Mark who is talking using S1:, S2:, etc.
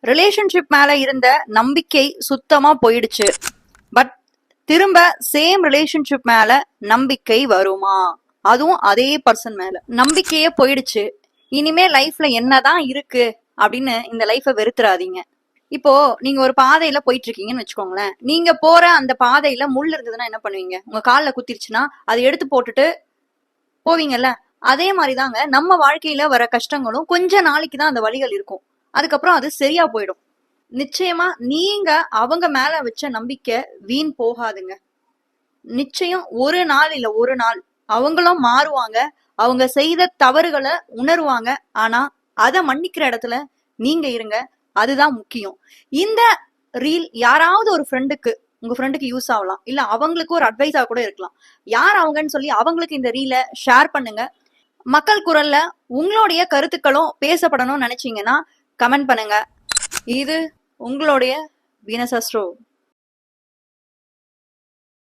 S1: Relationship மேல இருந்த நம்பிக்கை சுத்தமா போயிடுச்சு. பட் திரும்ப சேம் ரிலேஷன்ஷிப் மேல நம்பிக்கை வருமா? அதுவும் அதே பர்சன் மேல நம்பிக்கையே போயிடுச்சு. இனிமே லைஃப்ல என்னதான் இருக்கு அப்படின்னு இந்த லைஃப வெறுத்துறாதீங்க. இப்போ நீங்க ஒரு பாதையில போயிட்டு இருக்கீங்கன்னு வச்சுக்கோங்களேன். நீங்க போற அந்த பாதையில முள் இருந்ததுன்னா என்ன பண்ணுவீங்க? உங்க கால்ல குத்திருச்சுன்னா அதை எடுத்து போட்டுட்டு போவீங்கல்ல. அதே மாதிரிதாங்க நம்ம வாழ்க்கையில வர கஷ்டங்களும் கொஞ்ச நாளைக்கு தான் அந்த வழிகள் இருக்கும். அதுக்கப்புறம் அது சரியா போயிடும். நிச்சயமா நீங்க அவங்க மேல வச்ச நம்பிக்கை வீண் போகாதுங்க. நிச்சயம் ஒரு நாள் இல்ல ஒரு நாள் அவங்களும் மாறுவாங்க. அவங்க செய்த தவறுகளை உணருவாங்க. ஆனா அத மன்னிக்கிற இடத்துல நீங்க இருங்க. அதுதான் முக்கியம். இந்த ரீல் யாராவது ஒரு ஃப்ரெண்டுக்கு உங்க ஃப்ரெண்டுக்கு யூஸ் ஆகலாம். இல்ல அவங்களுக்கு ஒரு அட்வைஸா கூட இருக்கலாம். யார் அவங்கன்னு சொல்லி அவங்களுக்கு இந்த ரீலை ஷேர் பண்ணுங்க. மக்கள் குரல்ல உங்களுடைய கருத்துக்களும் பேசப்படணும்னு நினைச்சீங்கன்னா கமெண்ட் பண்ணுங்க. இது உங்களுடைய வீனஸ் அஸ்ட்ரோ.